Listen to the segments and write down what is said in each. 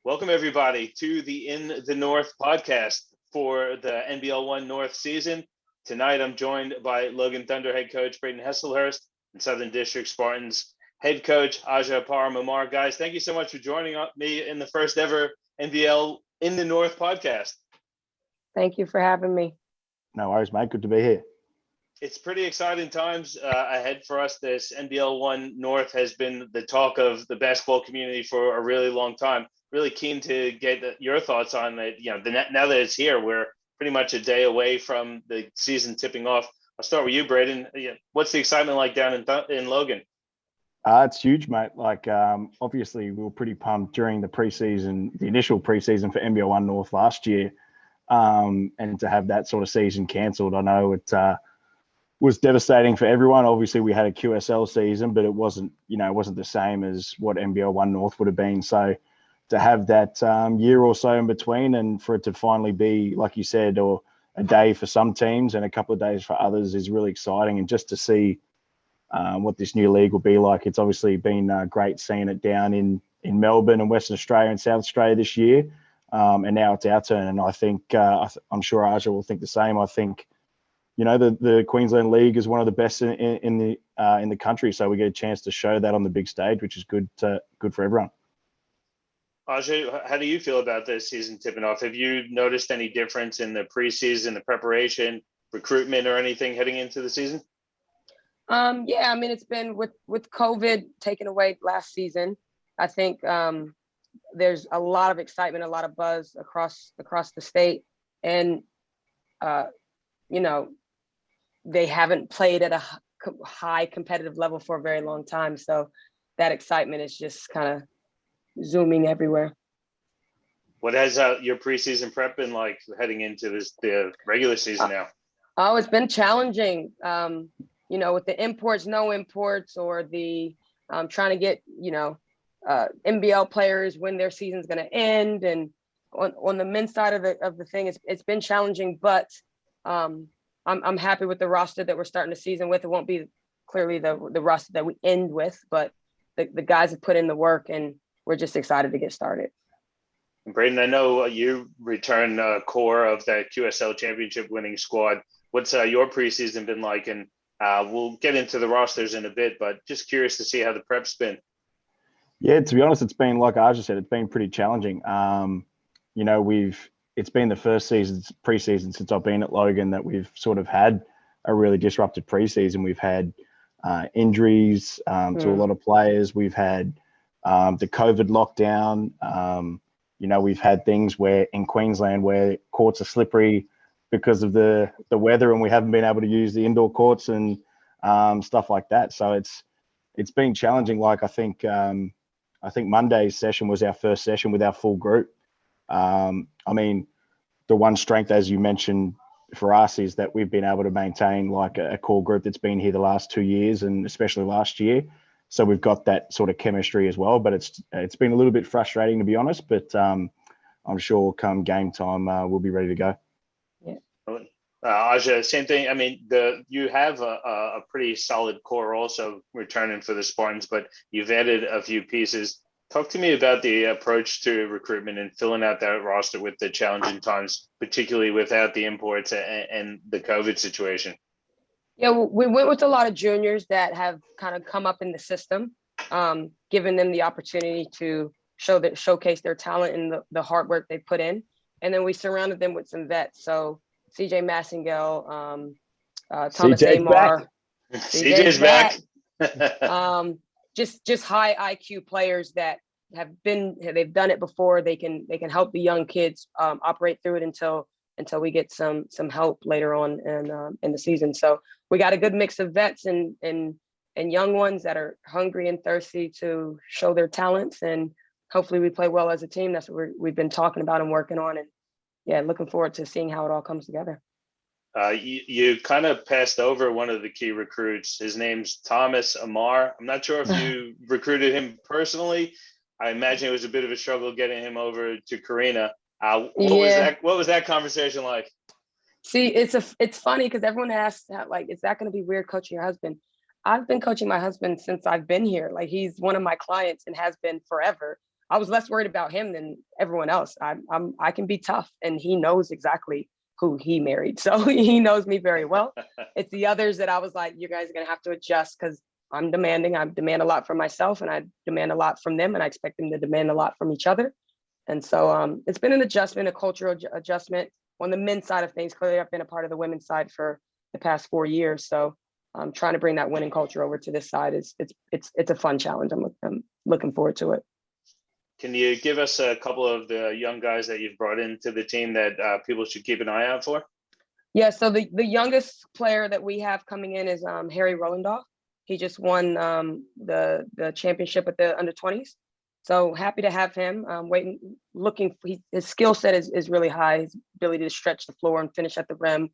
Welcome everybody to the In the North podcast for the NBL1 North season. Tonight I'm joined by Logan Thunder head coach Brayden Heslehurst and Southern District Spartans head coach Aja Parham-Ammar. Guys, thank you so much for joining me in the first ever NBL In the North podcast. Thank you for having me. No worries, mate. Good to be here. It's pretty exciting times ahead for us. This NBL1 North has been the talk of the basketball community for a really long time. Really keen to get your thoughts on it. Now that it's here, we're pretty much a day away from the season tipping off. I'll start with you, Brayden. What's the excitement like down in Logan? It's huge, mate. Obviously, we were pretty pumped during the initial preseason for NBL1 North last year. And to have that sort of season cancelled, I know it was devastating for everyone. Obviously, we had a QSL season, but it wasn't the same as what NBL1 North would have been. So to have that year or so in between and for it to finally be, like you said, or a day for some teams and a couple of days for others is really exciting. And just to see what this new league will be like, it's obviously been great seeing it down in Melbourne and Western Australia and South Australia this year. And now it's our turn. And I think, I'm sure Aja will think the same. I think, the Queensland League is one of the best in the country. So we get a chance to show that on the big stage, which is good for everyone. Aja, how do you feel about this season tipping off? Have you noticed any difference in the preseason, the preparation, recruitment, or anything heading into the season? Yeah, it's been with COVID taken away last season. I think there's a lot of excitement, a lot of buzz across the state, and they haven't played at a high competitive level for a very long time. So that excitement is just kind of zooming everywhere. What has your preseason prep been like heading into the regular season now? Oh, it's been challenging. With the imports, no imports, or the trying to get NBL players when their season's going to end, and on the men's side of the thing, it's been challenging. But I'm happy with the roster that we're starting the season with. It won't be clearly the roster that we end with, but the guys have put in the work, and we're just excited to get started. Brayden, I know you return core of that QSL championship winning squad. What's your preseason been like? And we'll get into the rosters in a bit, but just curious to see how the prep's been. Yeah, to be honest, it's been, like Aja said, it's been pretty challenging. It's been the first preseason since I've been at Logan that we've sort of had a really disrupted preseason. We've had injuries to a lot of players. We've had the COVID lockdown. We've had things where in Queensland where courts are slippery because of the weather, and we haven't been able to use the indoor courts and stuff like that. So it's been challenging. Like I think Monday's session was our first session with our full group. The one strength, as you mentioned, for us is that we've been able to maintain like a core group that's been here the last 2 years and especially last year. So we've got that sort of chemistry as well, but it's been a little bit frustrating, to be honest, but I'm sure come game time, we'll be ready to go. Yeah. Aja, same thing. You have a pretty solid core also returning for the Spartans, but you've added a few pieces. Talk to me about the approach to recruitment and filling out that roster with the challenging times, particularly without the imports and the COVID situation. Yeah, we went with a lot of juniors that have kind of come up in the system, giving them the opportunity to showcase their talent and the hard work they put in. And then we surrounded them with some vets. So CJ Massengale, Thomas Ammar. CJ's back. Just high IQ players that they've done it before. They can help the young kids operate through it until we get some help later on in the season. So we got a good mix of vets and young ones that are hungry and thirsty to show their talents, and hopefully we play well as a team. That's what we've been talking about and working on, and yeah, looking forward to seeing how it all comes together. You kind of passed over one of the key recruits. His name's Thomas Ammar. I'm not sure if you recruited him personally. I imagine it was a bit of a struggle getting him over to Karina. What was that conversation like? See, it's funny because everyone asks, like, is that going to be weird coaching your husband? I've been coaching my husband since I've been here. Like, he's one of my clients and has been forever. I was less worried about him than everyone else. I can be tough, and he knows exactly who he married. So he knows me very well. It's the others that I was like, you guys are going to have to adjust because I'm demanding. I demand a lot from myself, and I demand a lot from them, and I expect them to demand a lot from each other. And so it's been an adjustment, a cultural adjustment on the men's side of things. Clearly, I've been a part of the women's side for the past 4 years. So trying to bring that winning culture over to this side it's a fun challenge. I'm looking forward to it. Can you give us a couple of the young guys that you've brought into the team that people should keep an eye out for? Yeah, so the youngest player that we have coming in is Harry Rolandoff. He just won the championship at the under-20s. So happy to have him. His skill set is really high. His ability to stretch the floor and finish at the rim.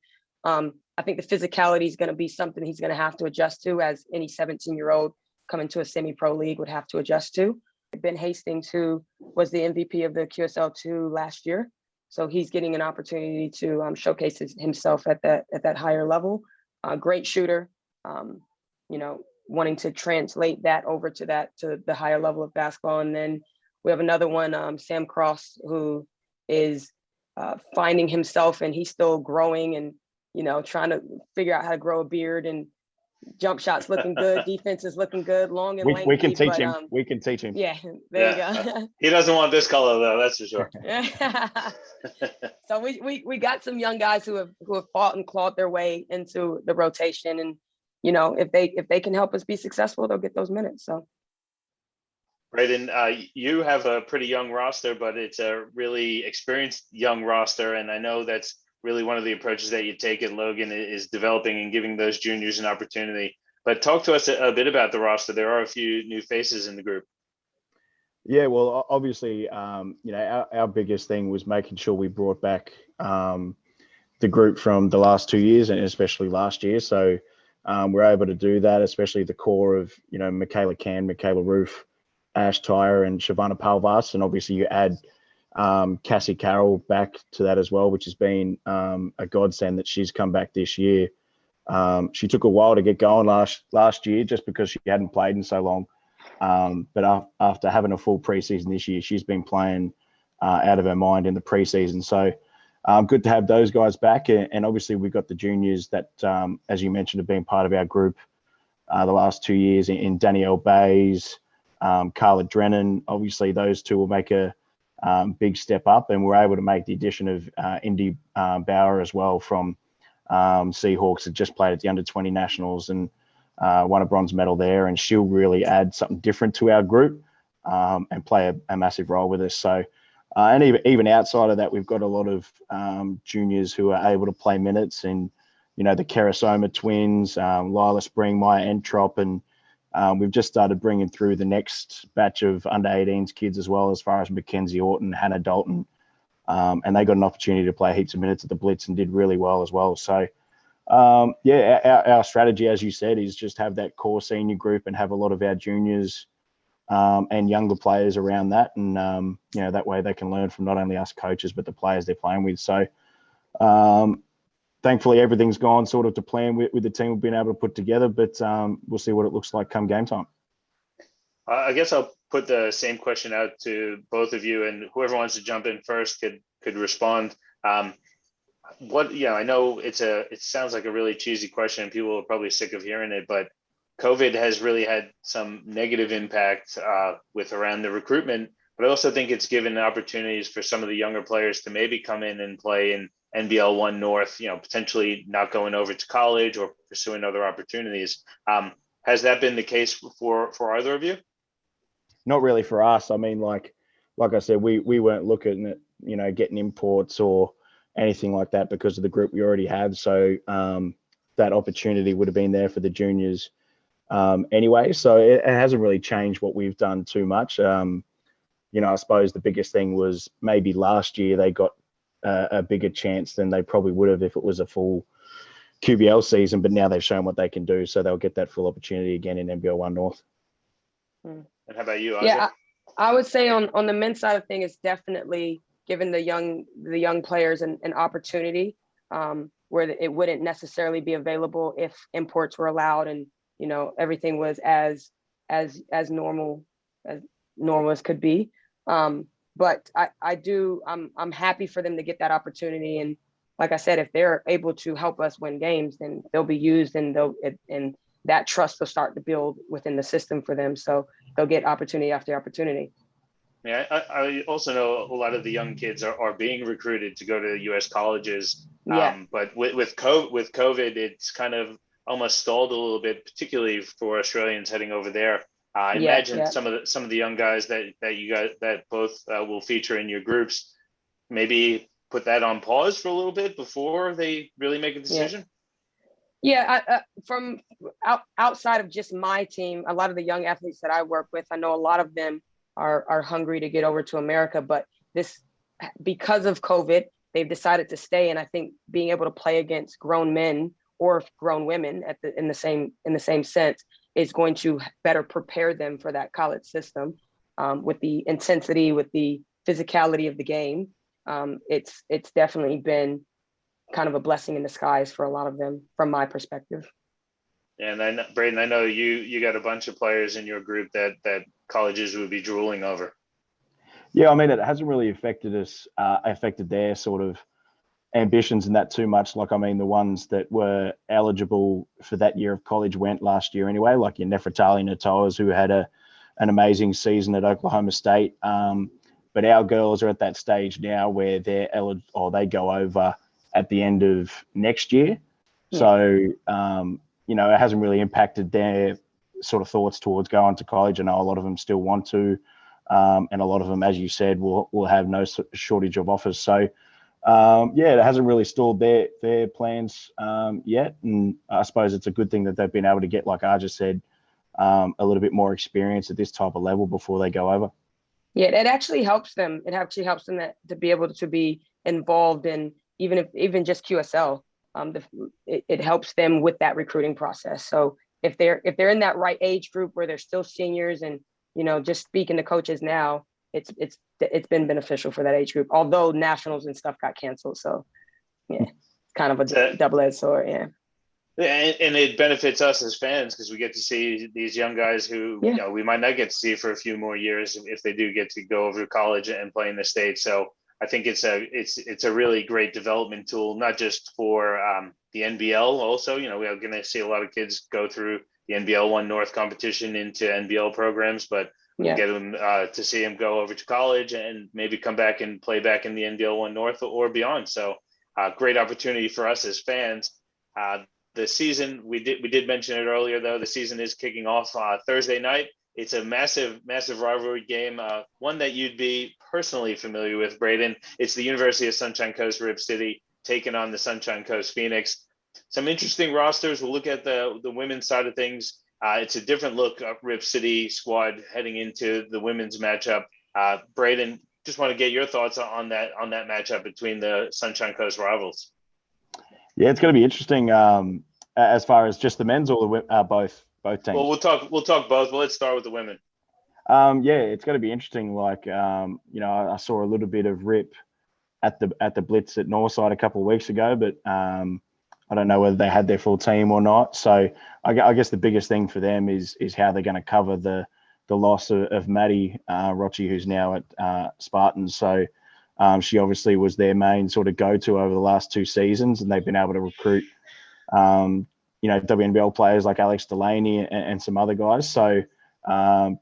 I think the physicality is going to be something he's going to have to adjust to, as any 17-year-old coming to a semi-pro league would have to adjust to. Ben Hastings, who was the MVP of the QSL2 last year. So he's getting an opportunity to showcase himself at that higher level. Great shooter, wanting to translate that over to the higher level of basketball. And then we have another one, Sam Cross, who is finding himself, and he's still growing and, trying to figure out how to grow a beard, and jump shots looking good. Defense is looking good, long and lanky. We can teach him. We can teach him. Yeah, there you go. He doesn't want this color though, that's for sure. So we got some young guys who have fought and clawed their way into the rotation, and if they can help us be successful, they'll get those minutes. So Brayden, you have a pretty young roster, but it's a really experienced young roster, and I know that's really one of the approaches that you take at Logan is developing and giving those juniors an opportunity. But talk to us a bit about the roster. There are a few new faces in the group. Yeah, well, obviously, our biggest thing was making sure we brought back the group from the last 2 years, and especially last year. So we're able to do that, especially the core of, Michaela Can, Michaela Roof, Ash Tyre, and Shavana Palvas. And obviously you add Cassie Carroll back to that as well, which has been a godsend that she's come back this year. She took a while to get going last year just because she hadn't played in so long. But after having a full preseason this year, she's been playing out of her mind in the preseason. So good to have those guys back. And obviously we've got the juniors that, as you mentioned, have been part of our group the last 2 years in Danielle Bays, Carla Drennan. Obviously those two will make a big step up, and we're able to make the addition of Indy Bauer as well from Seahawks, that just played at the under-20 nationals and won a bronze medal there, and she'll really add something different to our group and play a massive role with us. So and even outside of that, we've got a lot of juniors who are able to play minutes, and the Kerasoma twins, Lila Spring, Maya Entrop, and we've just started bringing through the next batch of under-18s kids as well, as far as Mackenzie Orton, Hannah Dalton, and they got an opportunity to play heaps of minutes at the Blitz and did really well as well. So, our strategy, as you said, is just have that core senior group and have a lot of our juniors and younger players around that, and that way they can learn from not only us coaches but the players they're playing with. So, thankfully, everything's gone sort of to plan with the team we've been able to put together, but we'll see what it looks like come game time. I guess I'll put the same question out to both of you, and whoever wants to jump in first could respond. I know it sounds like a really cheesy question, and people are probably sick of hearing it, but COVID has really had some negative impact with around the recruitment, but I also think it's given opportunities for some of the younger players to maybe come in and play in NBL1 North, potentially not going over to college or pursuing other opportunities. Has that been the case for either of you? Not really for us. I mean, like I said, we weren't looking at, getting imports or anything like that because of the group we already have. So that opportunity would have been there for the juniors anyway. So it hasn't really changed what we've done too much. I suppose the biggest thing was maybe last year they got a bigger chance than they probably would have if it was a full QBL season, but now they've shown what they can do, so they'll get that full opportunity again in NBL1 North. And how about you, Andre? Yeah, I would say on the men's side of things, it's definitely given the young players an opportunity where it wouldn't necessarily be available if imports were allowed, and everything was as normal as could be. But I'm happy for them to get that opportunity. And like I said, if they're able to help us win games, then they'll be used, and and that trust will start to build within the system for them. So they'll get opportunity after opportunity. Yeah, I also know a lot of the young kids are being recruited to go to U.S. colleges. Yeah. But with COVID, it's kind of almost stalled a little bit, particularly for Australians heading over there. I imagine some of the young guys that you guys that both will feature in your groups, maybe put that on pause for a little bit before they really make a decision. From outside of just my team, a lot of the young athletes that I work with, I know a lot of them are hungry to get over to America, but because of COVID, they've decided to stay. And I think being able to play against grown men or grown women in the same sense is going to better prepare them for that college system, with the intensity, with the physicality of the game. It's definitely been kind of a blessing in disguise for a lot of them from my perspective. And then Brayden, I know you got a bunch of players in your group that colleges would be drooling over. Yeah, I mean, it hasn't really affected their sort of ambitions and that too much. Like, I mean, the ones that were eligible for that year of college went last year anyway, like your Nefertali Natoas, who had an amazing season at Oklahoma State. But our girls are at that stage now where they go over at the end of next year. Yeah. So, it hasn't really impacted their sort of thoughts towards going to college. I know a lot of them still want to, and a lot of them, as you said, will have no shortage of offers. So, it hasn't really stalled their plans yet. And I suppose it's a good thing that they've been able to get, like Arja said, a little bit more experience at this type of level before they go over. Yeah, it actually helps them. It actually helps them to be able to be involved in even just QSL. It helps them with that recruiting process. So if they're in that right age group where they're still seniors, and just speaking to coaches now, it's been beneficial for that age group. Although nationals and stuff got canceled, so yeah, it's kind of a double-edged sword. Yeah. And it benefits us as fans because we get to see these young guys who we might not get to see for a few more years if they do get to go over to college and play in the States. So I think it's a really great development tool, not just for the NBL. Also, we're going to see a lot of kids go through the NBL1 North competition into NBL programs, but we'll get them to see them go over to college and maybe come back and play back in the NBL1 North or beyond. So great opportunity for us as fans. The season, we did mention it earlier, though, the season is kicking off Thursday night. It's a massive rivalry game, one that you'd be personally familiar with, Brayden. It's the University of Sunshine Coast Rip City taking on the Sunshine Coast Phoenix. Some interesting rosters. We'll look at the women's side of things. It's a different look at Rip City squad heading into the women's matchup. Brayden, just want to get your thoughts on that matchup between the Sunshine Coast rivals. Yeah, it's going to be interesting as far as just the men's or both teams. Well, we'll talk both. But let's start with the women. It's going to be interesting. Like, I saw a little bit of Rip at the Blitz at Northside a couple of weeks ago, but I don't know whether they had their full team or not. So I guess the biggest thing for them is how they're going to cover the loss of Maddie Rochi, who's now at Spartans. So she obviously was their main sort of go-to over the last 2 seasons, and they've been able to recruit, WNBL players like Alex Delaney and some other guys. So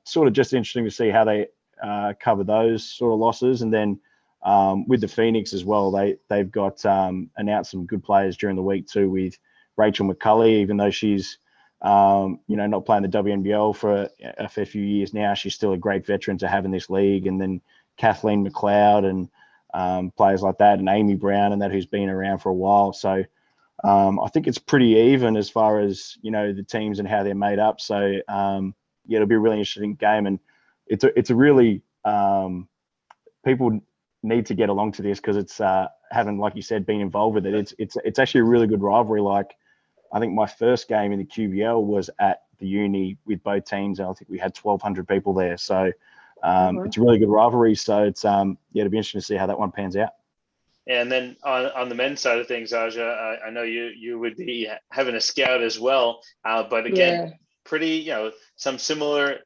sort of just interesting to see how they cover those sort of losses. And then with the Phoenix as well, they've got announced some good players during the week too, with Rachel McCulley, even though she's not playing the WNBL for a fair few years now, she's still a great veteran to have in this league. And then Kathleen McLeod and players like that, and Amy Brown and that, who's been around for a while. So I think it's pretty even as far as, the teams and how they're made up. So it'll be a really interesting game. And it's a really, people need to get along to this because it's having, like you said, been involved with it. It's actually a really good rivalry. Like, I think my first game in the QBL was at the uni with both teams, and I think we had 1,200 people there. So it's a really good rivalry. So it's it'll be interesting to see how that one pans out. And then on the men's side of things, Aja, I know you would be having a scout as well, but again, pretty some similar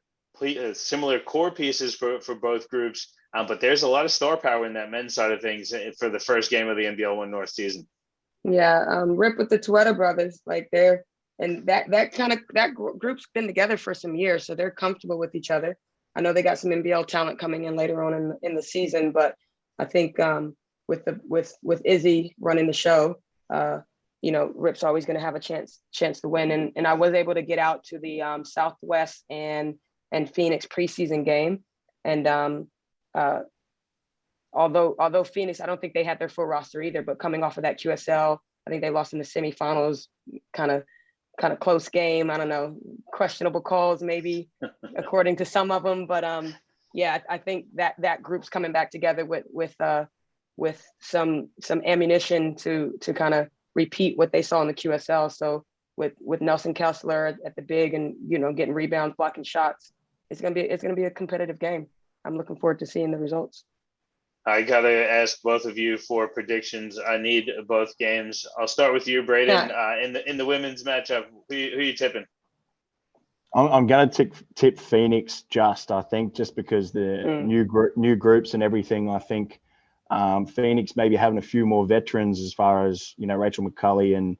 core pieces for both groups. But there's a lot of star power in that men's side of things for the first game of the NBL1 North season. Yeah, rip with the Tuetta brothers, like that group's been together for some years, so they're comfortable with each other. I know they got some NBL talent coming in later on in the season, but I think with Izzy running the show, Rip's always going to have a chance to win. And I was able to get out to the Southwest and Phoenix preseason game, and although Phoenix, I don't think they had their full roster either, but coming off of that QSL, I think they lost in the semifinals, kind of close game. I don't know, questionable calls maybe, according to some of them. But yeah, I think that group's coming back together with some ammunition to kind of repeat what they saw in the QSL. So with Nelson Kessler at the big and getting rebounds, blocking shots, it's gonna be a competitive game. I'm looking forward to seeing the results. I gotta ask both of you for predictions. I need both games. I'll start with you, Brayden. In the women's matchup, who you tipping? I'm going to tip Phoenix. I think just because the new groups and everything. I think Phoenix maybe having a few more veterans as far as Rachel McCulley and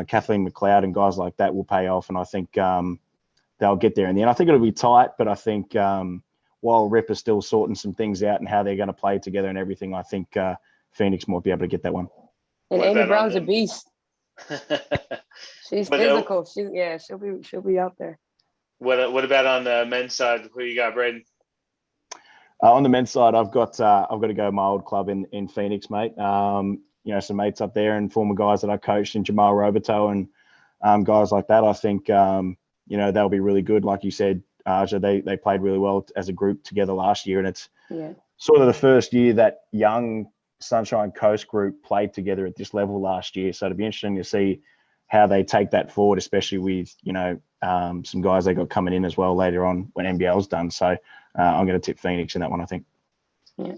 Kathleen McLeod and guys like that will pay off, and I think they'll get there in the end. I think it'll be tight, but I think. While Rip is still sorting some things out and how they're going to play together and everything, I think Phoenix might be able to get that one. And Amy Brown's a beast. She's physical. She'll be out there. What about on the men's side? Who you got, Brayden? On the men's side, I've got to go my old club in Phoenix, mate. Some mates up there and former guys that I coached in Jamal Roberto and guys like that. I think they'll be really good, like you said. They played really well as a group together last year, and it's sort of the first year that young Sunshine Coast group played together at this level last year. So it'll be interesting to see how they take that forward, especially with some guys they got coming in as well later on when NBL's done. So I'm going to tip Phoenix in that one, I think. Yeah.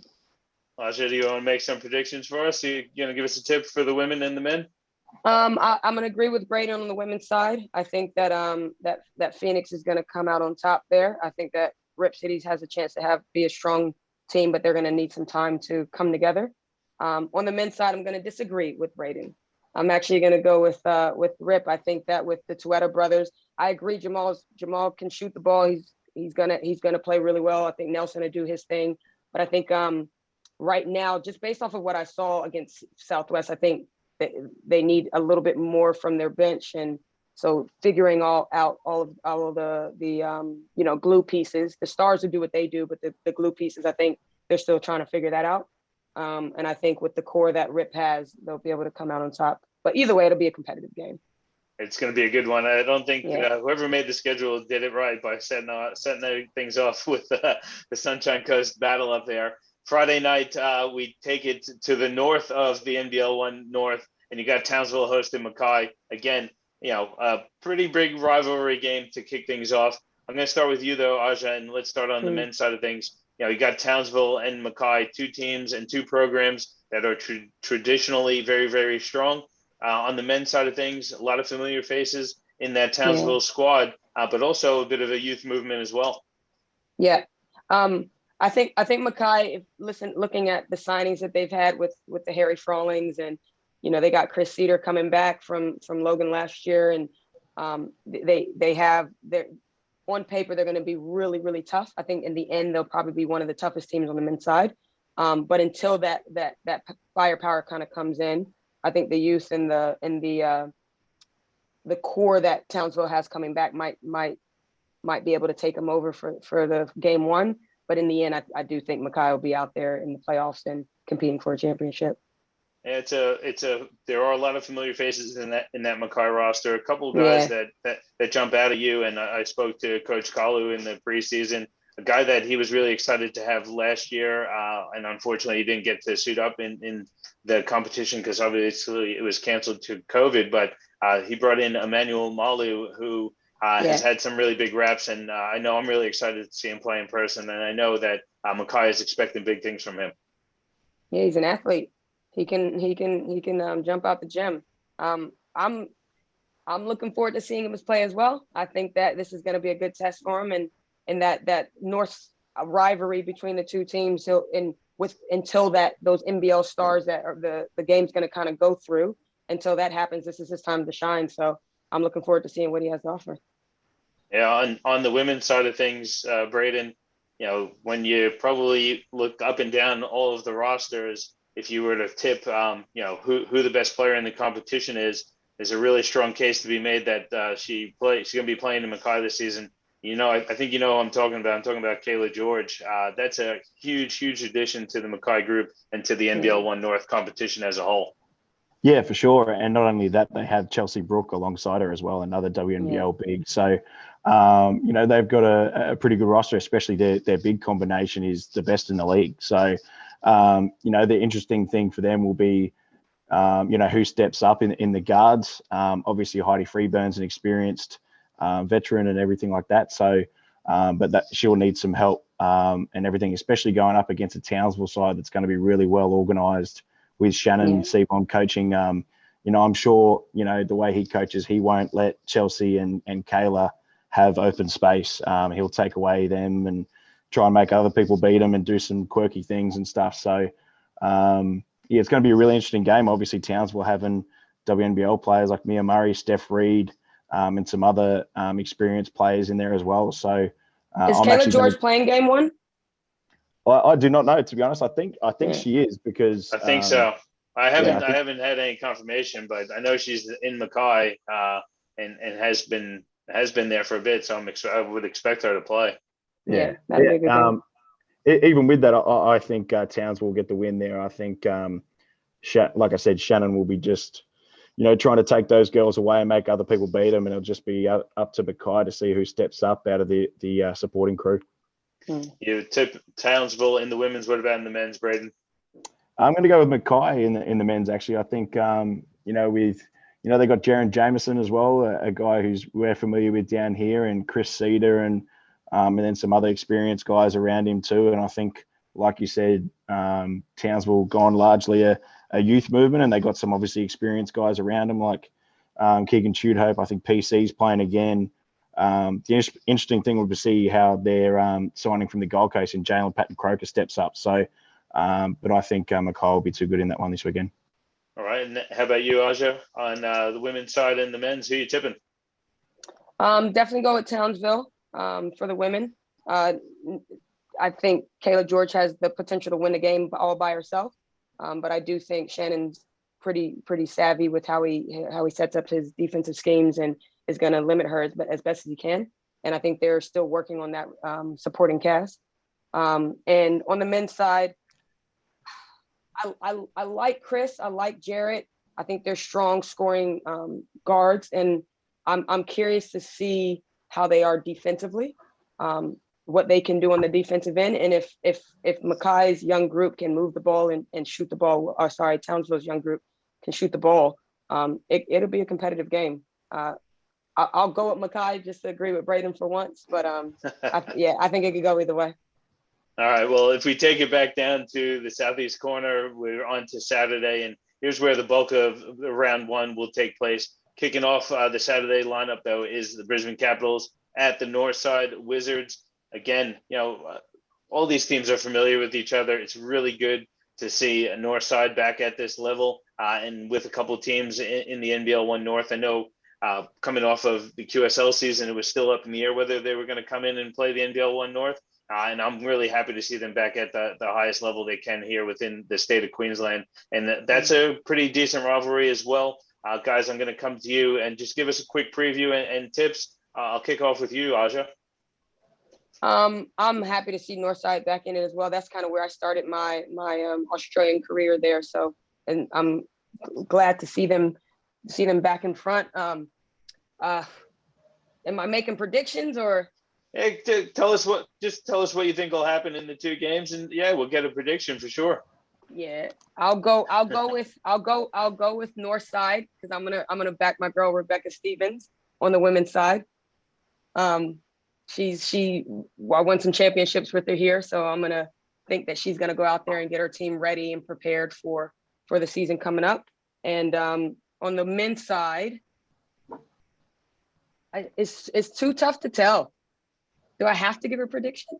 Aja, do you want to make some predictions for us? Are you going to give us a tip for the women and the men? I'm going to agree with Brayden on the women's side. I think that that Phoenix is going to come out on top there. I think that Rip Cities has a chance to be a strong team, but they're going to need some time to come together. On the men's side, I'm going to disagree with Brayden. I'm actually going to go with Rip. I think that with the Tuetta brothers, I agree. Jamal can shoot the ball. He's gonna play really well. I think Nelson will do his thing, but I think right now, just based off of what I saw against Southwest, I think they need a little bit more from their bench, and so figuring all of the glue pieces. The stars will do what they do, but the glue pieces, I think they're still trying to figure that out. And I think with the core that Rip has, they'll be able to come out on top. But either way, it'll be a competitive game. It's going to be a good one. I don't think whoever made the schedule did it right by setting things off with the Sunshine Coast battle up there. Friday night, we take it to the north of the NBL1 North, and you got Townsville hosting Mackay. Again, a pretty big rivalry game to kick things off. I'm going to start with you, though, Aja, and let's start on the men's side of things. You got Townsville and Mackay, two teams and two programs that are traditionally very, very strong. On the men's side of things, a lot of familiar faces in that Townsville squad, but also a bit of a youth movement as well. Yeah. I think Mackay, looking at the signings that they've had with the Harry Frawlings, and they got Chris Cedar coming back from Logan last year, and they have their on paper they're going to be really, really tough. I think in the end they'll probably be one of the toughest teams on the men's side. But until that firepower kind of comes in, I think the youth and the core that Townsville has coming back might be able to take them over for the game one. But in the end, I do think Mackay will be out there in the playoffs and competing for a championship. There are a lot of familiar faces in that Mackay roster. A couple of guys that jump out at you. And I spoke to Coach Kalu in the preseason, a guy that he was really excited to have last year. And unfortunately he didn't get to suit up in the competition because obviously it was canceled to COVID, but he brought in Emmanuel Malu, who has had some really big reps. And I know I'm really excited to see him play in person. And I know that Mackay is expecting big things from him. Yeah, he's an athlete. He can jump out the gym. I'm looking forward to seeing him play as well. I think that this is going to be a good test for him, and that North a rivalry between the two teams. So until those NBL stars that are the game's going to kind of go through. Until that happens, this is his time to shine. So I'm looking forward to seeing what he has to offer. Yeah, on the women's side of things, Brayden, when you probably look up and down all of the rosters, if you were to tip, who the best player in the competition is, there's a really strong case to be made that she's going to be playing in Mackay this season. I think who I'm talking about. I'm talking about Kayla George. That's a huge, huge addition to the Mackay group and to the NBL1 North competition as a whole. Yeah, for sure. And not only that, they have Chelsea Brook alongside her as well, another WNBL big. So, they've got a pretty good roster, especially their big combination is the best in the league. So, the interesting thing for them will be, who steps up in the guards. Obviously, Heidi Freeburn's an experienced veteran and everything like that. So, but that she'll need some help and everything, especially going up against a Townsville side that's going to be really well organised with Shannon Seabon coaching. I'm sure, the way he coaches, he won't let Chelsea and Kayla have open space. He'll take away them and try and make other people beat them and do some quirky things and stuff. So, it's going to be a really interesting game. Obviously, Townsville having WNBL players like Mia Murray, Steph Reed, and some other experienced players in there as well. So, is Kayla George playing game one? I do not know, to be honest. I think she is because I think so. I haven't had any confirmation, but I know she's in Mackay and has been there for a bit. So I would expect her to play. Yeah, that'd be a good game. Even with that, I think Townsville will get the win there. I think, like I said, Shannon will be just, trying to take those girls away and make other people beat them, and it'll just be up to Mackay to see who steps up out of the supporting crew. You tip Townsville in the women's. What about in the men's, Brayden? I'm going to go with Mackay in the men's. Actually, I think they got Jaron Jameson as well, a guy who's we're familiar with down here, and Chris Cedar, and then some other experienced guys around him too. And I think, like you said, Townsville gone largely a youth movement, and they got some obviously experienced guys around them like Keegan Tudhope. I think PC's playing again. The interesting thing will be to see how they're signing from the Gold Coast and Jalen Patton Croker steps up. So, but I think Mackay will be too good in that one this weekend. All right. And how about you, Aja, on the women's side and the men's? Who are you tipping? Definitely go with Townsville for the women. I think Kayla George has the potential to win the game all by herself. But I do think Shannon's pretty savvy with how he sets up his defensive schemes and is going to limit her as best as he can. And I think they're still working on that supporting cast. And on the men's side, I like Chris. I like Jarrett. I think they're strong scoring guards, and I'm curious to see how they are defensively, what they can do on the defensive end, and if Mackay's young group can move the ball and shoot the ball. Or sorry, Townsville's young group can shoot the ball. It'll be a competitive game. I'll go with Mackay just to agree with Brayden for once, but I think it could go either way. All right. Well, if we take it back down to the southeast corner, we're on to Saturday, and here's where the bulk of round one will take place. Kicking off the Saturday lineup, though, is the Brisbane Capitals at the north side Wizards. Again, all these teams are familiar with each other. It's really good to see a north side back at this level, and with a couple of teams in the NBL1 North. I know coming off of the QSL season, it was still up in the air whether they were going to come in and play the NBL1 North. And I'm really happy to see them back at the highest level they can here within the state of Queensland. And that's a pretty decent rivalry as well. Guys, I'm going to come to you and just give us a quick preview and tips. I'll kick off with you, Aja. I'm happy to see Northside back in it as well. That's kind of where I started my Australian career there. So, and I'm glad to see them back in front. Am I making predictions or? Hey, tell us what you think will happen in the two games, and we'll get a prediction for sure. Yeah, I'll go with Northside because I'm gonna back my girl Rebecca Stevens on the women's side. I won some championships with her here, so I'm gonna think that she's gonna go out there and get her team ready and prepared for the season coming up. And on the men's side, it's too tough to tell. Do I have to give a prediction?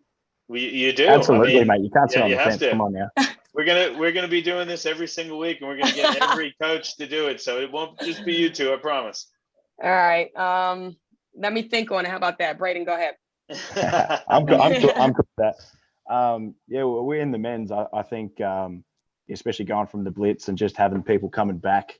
You do. Absolutely, I mean, mate. You can't sit yeah, on you the have fence. to. Come on now. We're gonna be doing this every single week, and we're gonna get every coach to do it. So it won't just be you two, I promise. All right. Let me think on it. How about that, Brayden? Go ahead. I'm good with that. Yeah, we're in the men's. I think, especially going from the blitz and just having people coming back.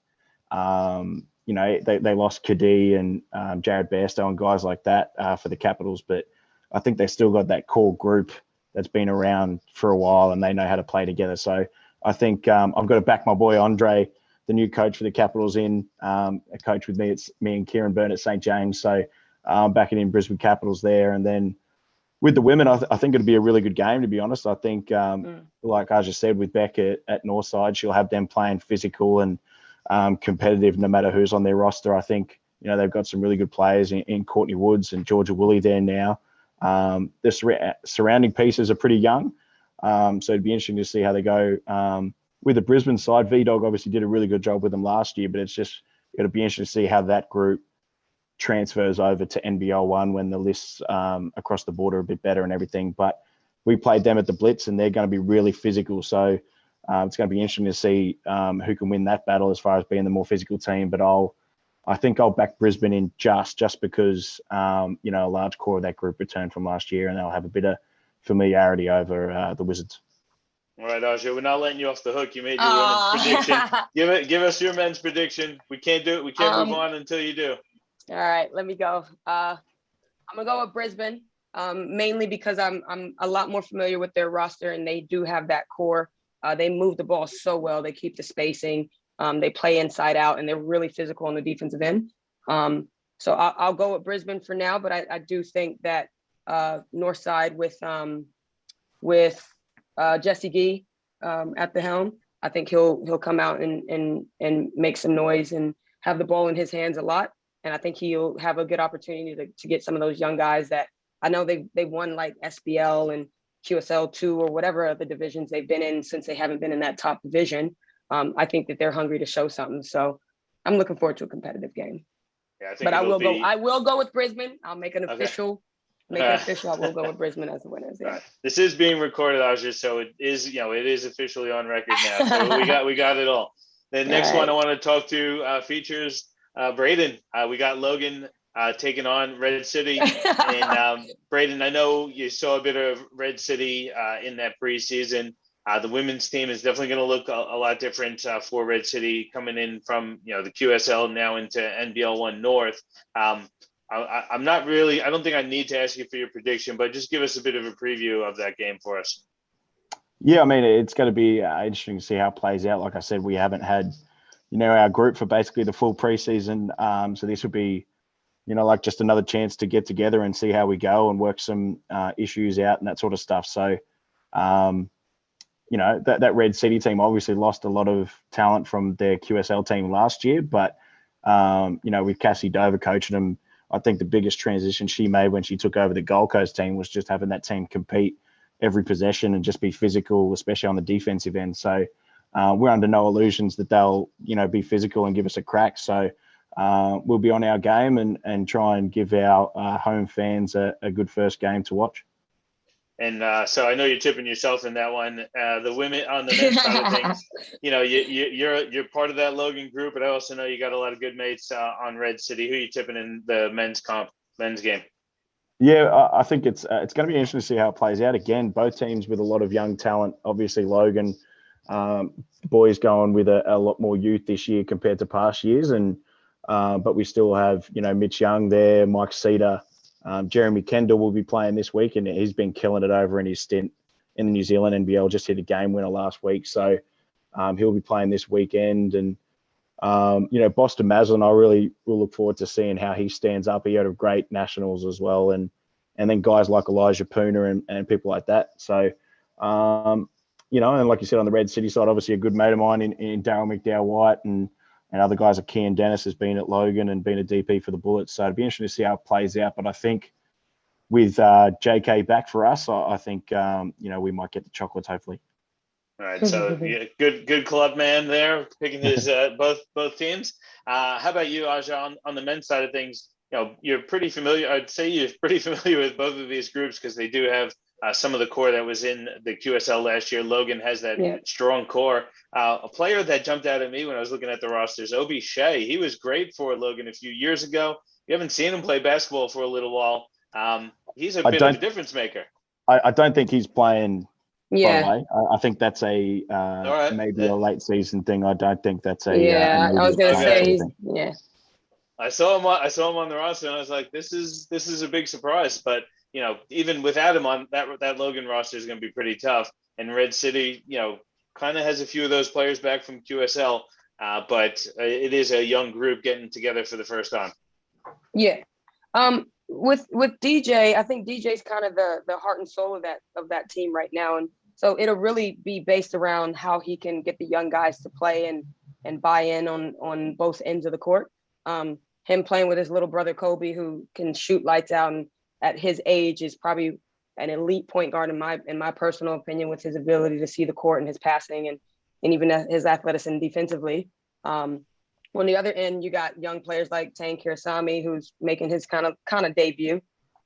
They lost Kadee and Jared Bairstow and guys like that for the Capitals, but I think they still got that core group that's been around for a while and they know how to play together. So I think I've got to back my boy Andre, the new coach for the Capitals, a coach with me. It's me and Kieran Byrne at St. James. So I'm backing in Brisbane Capitals there. And then with the women, I think it'll be a really good game, to be honest. I think, like I just said, with Beck at Northside, she'll have them playing physical and competitive no matter who's on their roster. I think, they've got some really good players in Courtney Woods and Georgia Woolley there now. The surrounding pieces are pretty young. So it'd be interesting to see how they go. With the Brisbane side, VDog obviously did a really good job with them last year, but it'll be interesting to see how that group transfers over to NBL1 when the lists across the border are a bit better and everything. But we played them at the Blitz and they're going to be really physical. So it's going to be interesting to see who can win that battle as far as being the more physical team. But I think I'll back Brisbane in just because, a large core of that group returned from last year and they'll have a bit of familiarity over the Wizards. All right, Aja, we're not letting you off the hook. You made your women's prediction. Give us your men's prediction. We can't do it. We can't move on until you do. All right, let me go. I'm gonna go with Brisbane, mainly because I'm a lot more familiar with their roster and they do have that core. They move the ball so well. They keep the spacing. They play inside out and they're really physical on the defensive end. So I'll go with Brisbane for now, but I do think that Northside with Jesse Gee at the helm, I think he'll come out and make some noise and have the ball in his hands a lot. And I think he'll have a good opportunity to get some of those young guys that I know they won like SBL and QSL2 or whatever other divisions they've been in since they haven't been in that top division. I think that they're hungry to show something. So I'm looking forward to a competitive game. Yeah, I will go with Brisbane. I'll make an official. I will go with Brisbane as the winners. Yeah. Right. This is being recorded, Aja, so it is officially on record now. So we got it all. The next one I want to talk to features Brayden. We got Logan taking on Red City. And Brayden, I know you saw a bit of Red City in that preseason. The women's team is definitely going to look a lot different for Red City coming in from the QSL now into NBL1 North. I'm not really. I don't think I need to ask you for your prediction, but just give us a bit of a preview of that game for us. Yeah, I mean, it's going to be interesting to see how it plays out. Like I said, we haven't had, our group for basically the full preseason. So this would be, like just another chance to get together and see how we go and work some issues out and that sort of stuff. So, that Red City team obviously lost a lot of talent from their QSL team last year, but, with Cassie Dover coaching them, I think the biggest transition she made when she took over the Gold Coast team was just having that team compete every possession and just be physical, especially on the defensive end. So we're under no illusions that they'll, be physical and give us a crack. So we'll be on our game and try and give our home fans a good first game to watch. And so I know you're tipping yourself in that one. The women on the men's side of things, you're part of that Logan group, but I also know you got a lot of good mates on Red City. Who are you tipping in the men's game? Yeah, I think it's going to be interesting to see how it plays out. Again, both teams with a lot of young talent. Obviously, Logan, boys going with a lot more youth this year compared to past years, and but we still have Mitch Young there, Mike Cedar. Jeremy Kendall will be playing this week, and he's been killing it over in his stint in the New Zealand NBL. Just hit a game winner last week, so he'll be playing this weekend. And Boston Maslin, I really will look forward to seeing how he stands up. He had a great nationals as well, and then guys like Elijah Pooner and people like that. So, and like you said on the Red City side, obviously a good mate of mine in Daryl McDowell White and other guys like Kian Dennis has been at Logan and been a DP for the Bullets. So it'd be interesting to see how it plays out. But I think with JK back for us, I think, we might get the chocolates hopefully. All right. So yeah, good club man there picking his both teams. How about you, Aja, on the men's side of things? You're pretty familiar. I'd say you're pretty familiar with both of these groups because they do have some of the core that was in the QSL last year. Logan has that strong core. A player that jumped out at me when I was looking at the rosters, Obi Shea. He was great for Logan a few years ago. You haven't seen him play basketball for a little while. He's a bit of a difference maker. I don't think he's playing. Yeah. By the way, I think that's a maybe a late season thing. I don't think that's a. I was gonna say I saw him on the roster, and I was like, this is a big surprise. But even without him on that Logan roster is going to be pretty tough. And Red City, kind of has a few of those players back from QSL, but it is a young group getting together for the first time. Yeah. With DJ, I think DJ's kind of the heart and soul of that team right now, and so it'll really be based around how he can get the young guys to play and buy in on both ends of the court. Him playing with his little brother Kobe, who can shoot lights out, and at his age is probably an elite point guard in my personal opinion, with his ability to see the court and his passing and even his athleticism defensively. On the other end, you got young players like Tane Kirsami, who's making his kind of debut,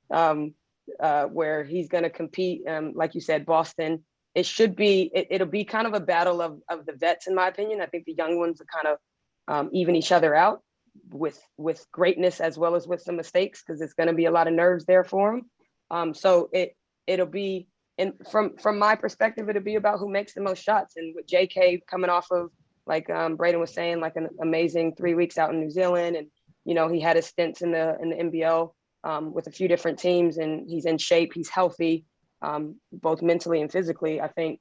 where he's going to compete. Like you said, Boston. It'll be kind of a battle of the vets, in my opinion. I think the young ones are kind of even each other out with greatness as well as with some mistakes, because it's going to be a lot of nerves there for them. So it'll be, and from my perspective, it'll be about who makes the most shots. And with JK coming off of, like Brayden was saying, like an amazing 3 weeks out in New Zealand, and he had his stints in the NBL with a few different teams, and he's in shape, he's healthy, both mentally and physically. I think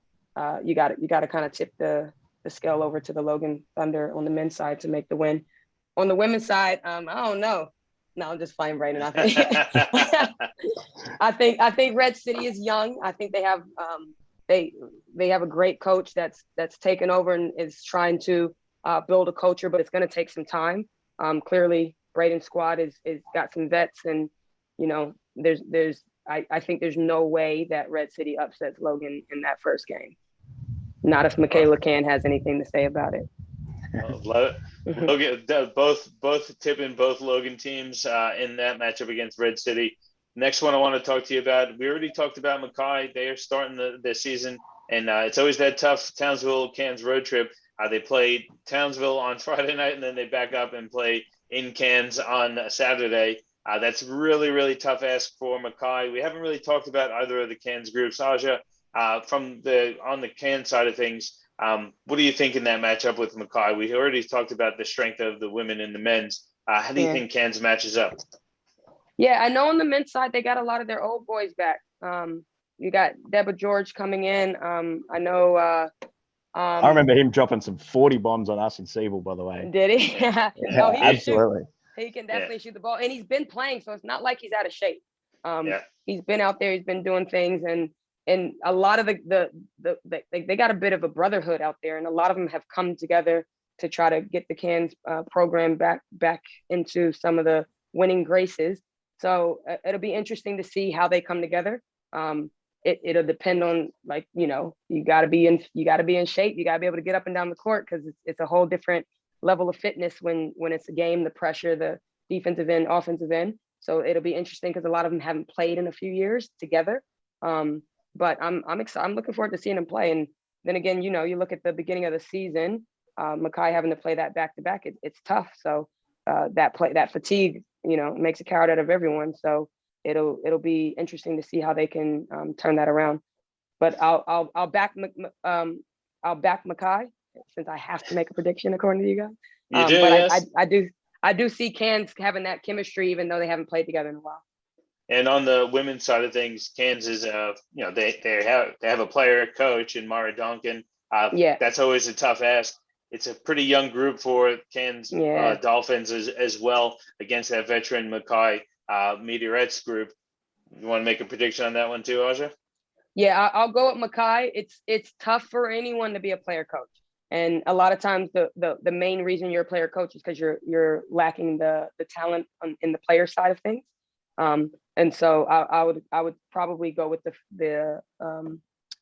you got to kind of tip the scale over to the Logan Thunder on the men's side to make the win. On the women's side, I don't know. No, I'm just playing Brayden. I think Red City is young. I think they have they have a great coach that's taken over and is trying to build a culture, but it's going to take some time. Clearly, Brayden's squad is got some vets, and I think there's no way that Red City upsets Logan in that first game. Not if Michaela Can has anything to say about it. Logan, both tipping both Logan teams in that matchup against Red City. Next one I want to talk to you about, we already talked about Mackay. They are starting the season, and it's always that tough Townsville-Cairns road trip. They play Townsville on Friday night, and then they back up and play in Cairns on Saturday. That's really, really tough ask for Mackay. We haven't really talked about either of the Cairns groups. Aja, on the Cairns side of things, what do you think in that matchup with Mackay? We already talked about the strength of the women and the men's. How do you think Cairns matches up? Yeah, I know on the men's side, they got a lot of their old boys back. You got Deborah George coming in. I know. I remember him dropping some 40 bombs on us in Siebel, by the way. Did he? No, he absolutely. He can definitely shoot the ball, and he's been playing, so it's not like he's out of shape. He's been out there, he's been doing things, and a lot of they got a bit of a brotherhood out there, and a lot of them have come together to try to get the Cairns program back into some of the winning graces. So it'll be interesting to see how they come together. It'll depend on, like, you got to be in shape. You got to be able to get up and down the court, because it's a whole different level of fitness when it's a game, the pressure, the defensive end, offensive end. So it'll be interesting, because a lot of them haven't played in a few years together. But I'm excited. I'm looking forward to seeing them play. And then again, you look at the beginning of the season, Mackay having to play that back to back, it's tough. So that fatigue, makes a coward out of everyone. So it'll be interesting to see how they can turn that around. But I'll back Mackay, since I have to make a prediction according to you guys. You do, but yes. I do see Cairns having that chemistry, even though they haven't played together in a while. And on the women's side of things, Cairns is, they have a player coach in Mara Duncan. That's always a tough ask. It's a pretty young group for Cairns Dolphins as well, against that veteran Mackay Meteorettes group. You want to make a prediction on that one too, Aja? Yeah, I'll go with Mackay. It's tough for anyone to be a player coach. And a lot of times the main reason you're a player coach is because you're lacking the talent in the player side of things. And so I would probably go with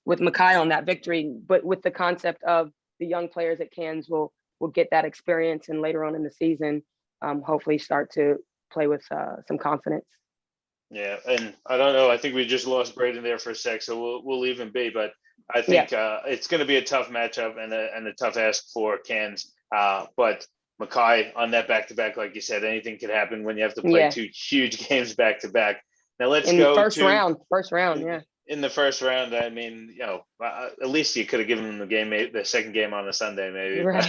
with Mackay on that victory, but with the concept of the young players at Cairns will get that experience, and later on in the season, hopefully start to play with some confidence. Yeah, and I don't know. I think we just lost Brayden there for a sec, so we'll leave him be. But I think it's going to be a tough matchup and a tough ask for Cairns. But Mackay on that back-to-back, like you said, anything could happen when you have to play two huge games back-to-back. Now let's go first round. Yeah. In the first round, I mean, at least you could have given them the second game on a Sunday, maybe. Right.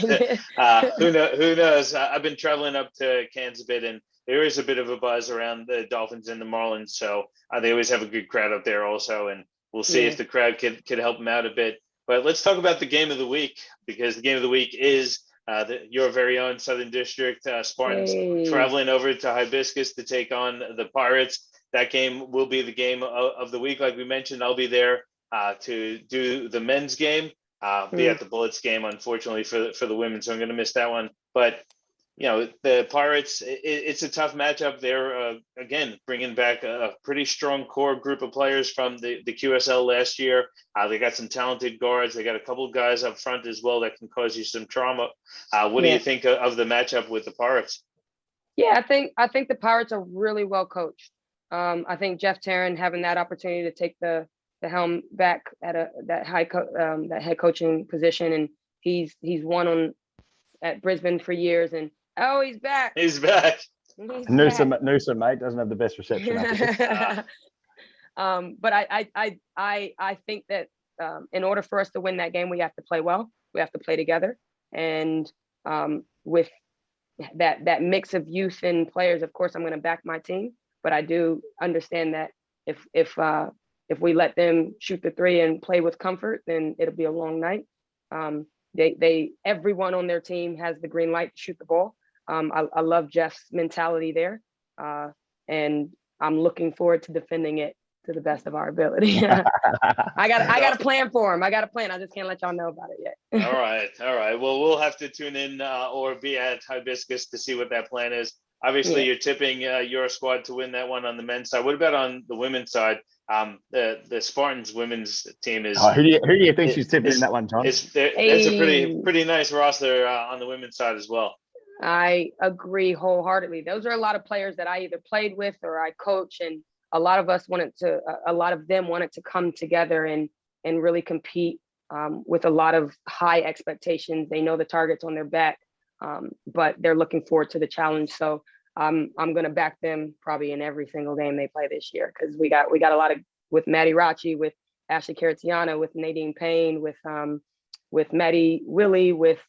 Who knows? I've been traveling up to Cairns a bit, and there is a bit of a buzz around the Dolphins and the Marlins, so they always have a good crowd up there also, and we'll see if the crowd could help them out a bit. But let's talk about the game of the week, because the game of the week is your very own Southern District Spartans traveling over to Hibiscus to take on the Pirates. That game will be the game of the week. Like we mentioned, I'll be there to do the men's game, be at the Bullets game, unfortunately, for the women, so I'm going to miss that one. But the Pirates, it's a tough matchup. They're, again, bringing back a pretty strong core group of players from the QSL last year. They got some talented guards. They got a couple of guys up front as well that can cause you some trauma. What do you think of the matchup with the Pirates? Yeah, I think the Pirates are really well coached. I think Jeff Tarrant having that opportunity to take the helm back at that head coaching position, and he's won at Brisbane for years, and he's back. He's back. Noosa, mate, doesn't have the best reception. But I think that in order for us to win that game, we have to play well. We have to play together, and with that mix of youth and players, of course, I'm going to back my team. But I do understand that if we let them shoot the three and play with comfort, then it'll be a long night. Everyone on their team has the green light to shoot the ball. I love Jeff's mentality there, and I'm looking forward to defending it to the best of our ability. I got a plan for him. I got a plan. I just can't let y'all know about it yet. All right. Well, we'll have to tune in or be at Hibiscus to see what that plan is. Obviously, you're tipping your squad to win that one on the men's side. What about on the women's side? The Spartans women's team is. Who do you think she's tipping in that one, John? That's a pretty nice roster on the women's side as well. I agree wholeheartedly. Those are a lot of players that I either played with or I coach, and a lot of them wanted to come together and really compete with a lot of high expectations. They know the targets on their back. But they're looking forward to the challenge. So I'm going to back them probably in every single game they play this year, because we got a lot of, with Maddie Rachi, with Ashley Caratiana, with Nadine Payne, with Maddie Willie, with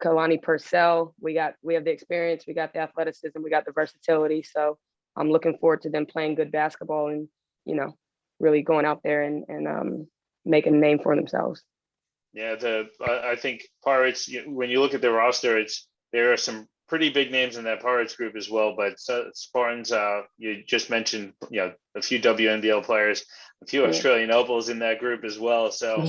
Kalani Purcell. We have the experience, we got the athleticism, we got the versatility. So I'm looking forward to them playing good basketball and really going out there and making a name for themselves. Yeah, I think Pirates, when you look at their roster, there are some pretty big names in that Pirates group as well. But Spartans, you just mentioned, a few WNBL players, a few Australian Opals in that group as well. So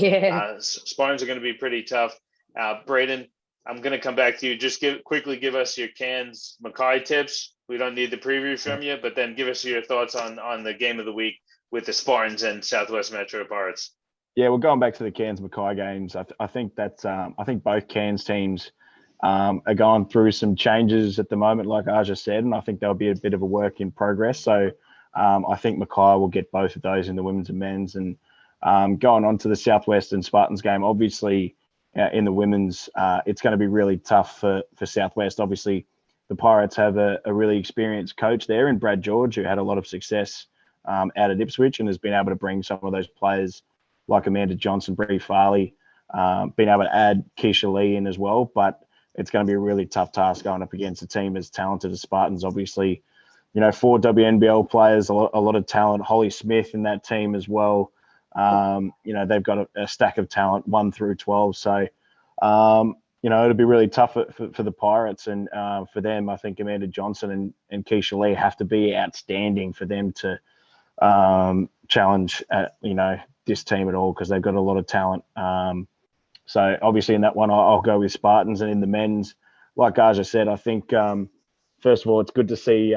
Spartans are going to be pretty tough. Brayden, I'm going to come back to you. Just quickly give us your Cairns Mackay tips. We don't need the preview from you, but then give us your thoughts on the game of the week with the Spartans and Southwest Metro Pirates. Yeah, we're going back to the Cairns Mackay games. I think both Cairns teams are going through some changes at the moment, like Aja said, and I think there'll be a bit of a work in progress. So I think Mackay will get both of those in the women's and men's. And going on to the Southwest and Spartans game, obviously in the women's, it's going to be really tough for Southwest. Obviously, the Pirates have a really experienced coach there in Brad George, who had a lot of success out at Ipswich and has been able to bring some of those players like Amanda Johnson, Bree Farley, being able to add Keisha Lee in as well. But it's going to be a really tough task going up against a team as talented as Spartans. Obviously, 4 WNBL players, a lot of talent. Holly Smith in that team as well. They've got a stack of talent 1 through 12. So, it'll be really tough for the Pirates. And for them, I think Amanda Johnson and Keisha Lee have to be outstanding for them to challenge this team at all, because they've got a lot of talent. So obviously in that one, I'll go with Spartans. And in the men's, like Aja said, I think first of all, it's good to see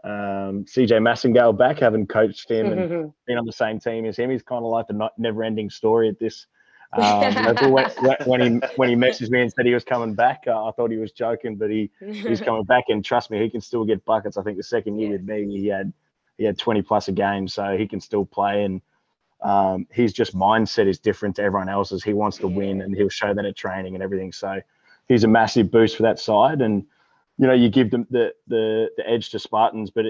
CJ Massingale back, having coached him and been on the same team as him. He's kind of like the never-ending story at this When he messaged me and said he was coming back, I thought he was joking, but he's coming back, and trust me, he can still get buckets. I think the second year with me, he had 20 plus a game, so he can still play. And his just mindset is different to everyone else's. He wants to win, and he'll show that at training and everything. So he's a massive boost for that side. And you give them the edge to Spartans, but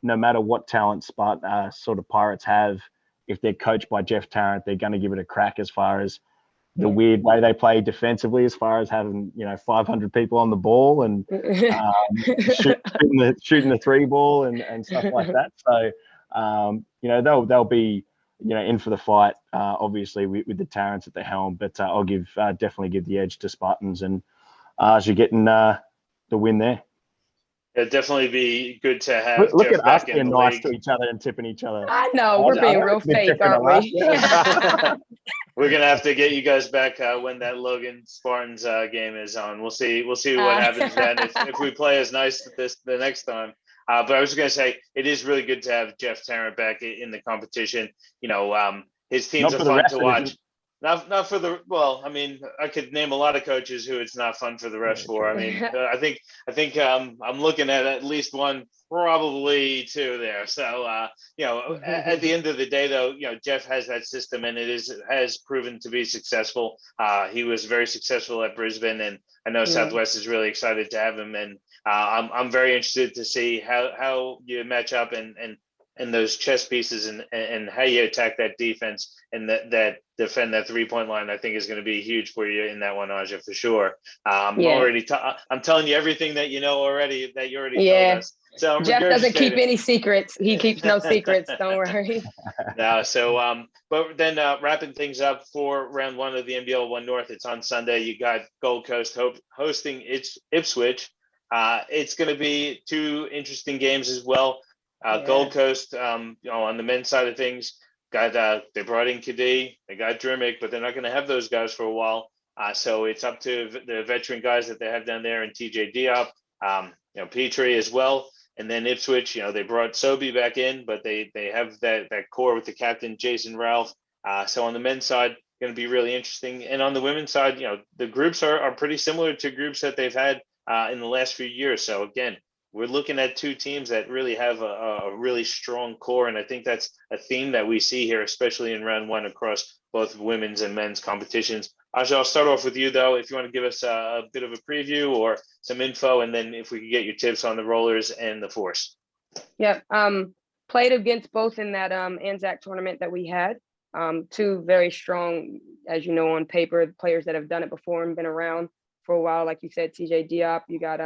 no matter what talent sort of Pirates have, if they're coached by Jeff Tarrant, they're going to give it a crack as far as the weird way they play defensively, as far as having 500 people on the ball and shooting the three ball and stuff like that. So they'll be in for the fight, obviously with the Tarrants at the helm. But I'll definitely give the edge to Spartans, and as you're getting the win there. It'd definitely be good to have Look Jeff at us back in being the nice league. to each other and tipping each other. I know, we're being real fake, aren't we? We're gonna have to get you guys back when that Logan Spartans game is on. We'll see what happens then if we play as nice the next time. But I was gonna say it is really good to have Jeff Tarrant back in the competition. His teams are fun to watch. Not for the I could name a lot of coaches who it's not fun for the refs for. I think I'm looking at least one, probably two there. So at the end of the day, though, Jeff has that system, and has proven to be successful. He was very successful at Brisbane, and I know Southwest is really excited to have him. And I'm very interested to see how you match up and those chess pieces and how you attack that defense and that defend that 3-point line. I think is going to be huge for you in that one, Aja, for sure. I'm telling you everything that you know already, that you already told us. So Jeff doesn't keep any secrets. He keeps no secrets. Don't worry. No. So, but then wrapping things up for round one of the NBL1 North, it's on Sunday. You got Gold Coast hosting Ipswich. It's going to be two interesting games as well. Gold Coast, on the men's side of things, they brought in Kadee, they got Drimmick, but they're not going to have those guys for a while. So it's up to the veteran guys that they have down there, and TJ Diop, Petrie as well. And then Ipswich, they brought Sobey back in, but they have that core with the captain, Jason Ralph. So on the men's side, going to be really interesting. And on the women's side, the groups are pretty similar to groups that they've had in the last few years. So again, we're looking at two teams that really have a really strong core. And I think that's a theme that we see here, especially in round one across both women's and men's competitions. Aja, I'll start off with you, though, if you want to give us a bit of a preview or some info, and then if we could get your tips on the Rollers and the Force. Yeah, played against both in that Anzac tournament that we had. Two very strong, as you know, on paper, players that have done it before and been around for a while. Like you said, TJ Diop, you got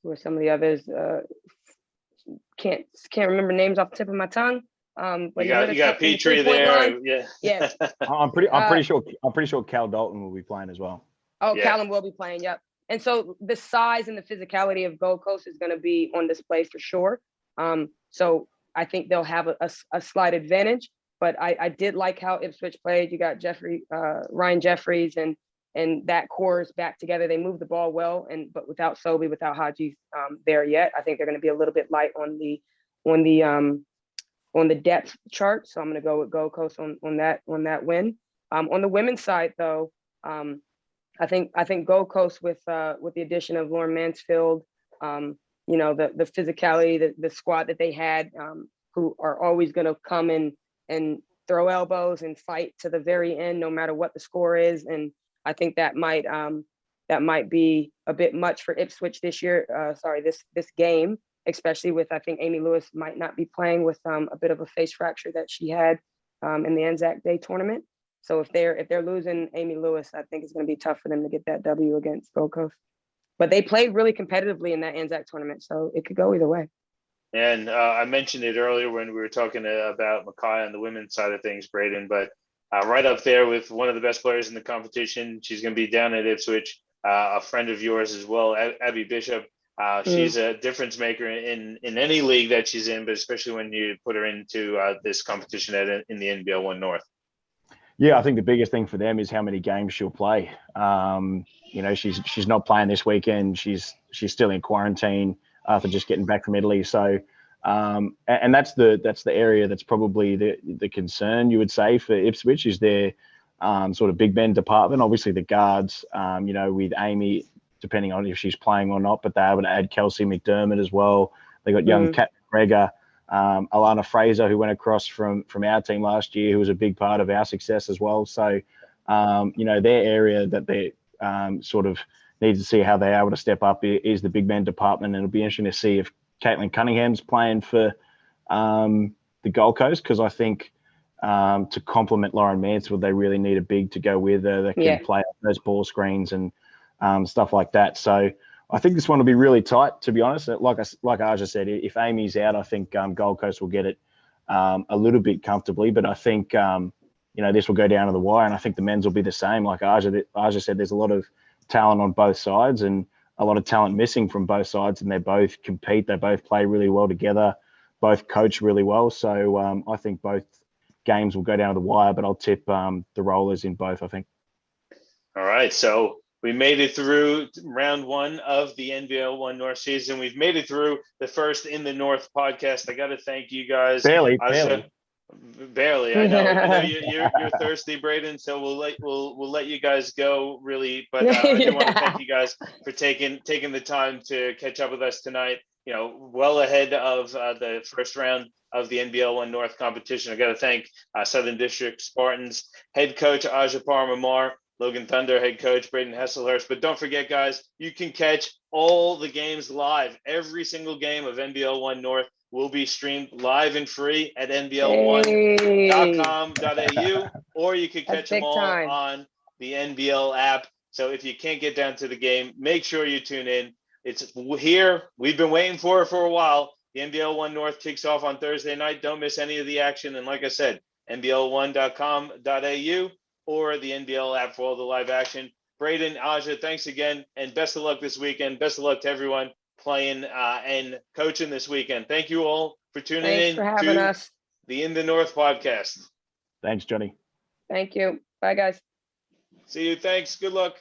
who are some of the others? Can't remember names off the tip of my tongue. But you got Petrie there. Yeah. I'm pretty sure Cal Dalton will be playing as well. Oh, yeah. Callum will be playing. Yep. And so the size and the physicality of Gold Coast is going to be on display for sure. So I think they'll have a slight advantage. But I did like how Ipswich played. You got Ryan Jeffries and that core is back together. They move the ball well, but without Sobey, without Haji there yet, I think they're going to be a little bit light on the depth chart. So I'm going to go with Gold Coast on that win. On the women's side, though, I think Gold Coast with the addition of Lauren Mansfield, the physicality, the squad that they had, who are always going to come and throw elbows and fight to the very end, no matter what the score is. And I think that might be a bit much for Ipswich this year. This game, especially with, I think Amy Lewis might not be playing with a bit of a face fracture that she had in the Anzac Day tournament. So if they're losing Amy Lewis, I think it's going to be tough for them to get that W against Gold Coast. But they played really competitively in that Anzac tournament, so it could go either way. And I mentioned it earlier when we were talking about Mackay on the women's side of things, Brayden, but right up there with one of the best players in the competition. She's going to be down at Ipswich, a friend of yours as well, Abby Bishop. She's a difference maker in any league that she's in, but especially when you put her into this competition in the NBL1 North. Yeah, I think the biggest thing for them is how many games she'll play. She's not playing this weekend. She's still in quarantine after just getting back from Italy. So And that's the area that's probably the concern, you would say, for Ipswich, is their sort of big men department. Obviously the guards, with Amy, depending on if she's playing or not, but they're able to add Kelsey McDermott as well. They got young Kat McGregor, Alana Fraser, who went across from our team last year, who was a big part of our success as well. So, their area that they sort of need to see how they're able to step up is the big men department. And it'll be interesting to see if Caitlin Cunningham's playing for the Gold Coast, because I think to complement Lauren Mansfield, they really need a big to go with her that can play those ball screens and stuff like that. So I think this one will be really tight, to be honest. Like Aja said, if Amy's out, I think Gold Coast will get it a little bit comfortably. But I think, this will go down to the wire, and I think the men's will be the same. Like Aja said, there's a lot of talent on both sides and a lot of talent missing from both sides, and they both compete. They both play really well together, both coach really well. So I think both games will go down to the wire, but I'll tip the Rollers in both, I think. All right, so we made it through round one of the NBL1 North season. We've made it through the first In the North podcast. I got to thank you guys. Barely. I know you're thirsty, Brayden. So we'll let you guys go, really. But I do want to thank you guys for taking the time to catch up with us tonight. Well ahead of the first round of the NBL1 North competition. I got to thank Southern District Spartans head coach Aja Parham-Ammar, Logan Thunder head coach Brayden Heslehurst. But don't forget, guys, you can catch all the games live. Every single game of NBL1 North will be streamed live and free at nbl1.com.au, or you can catch them all on the NBL app. So if you can't get down to the game, make sure you tune in. It's here. We've been waiting for it for a while. The NBL1 North kicks off on Thursday night. Don't miss any of the action. And like I said, nbl1.com.au or the NBL app for all the live action. Brayden, Aja, thanks again, and best of luck this weekend. Best of luck to everyone playing and coaching this weekend. Thank you all for tuning in to the In the North podcast. Thanks, Johnny. Thank you. Bye, guys. See you. Thanks. Good luck.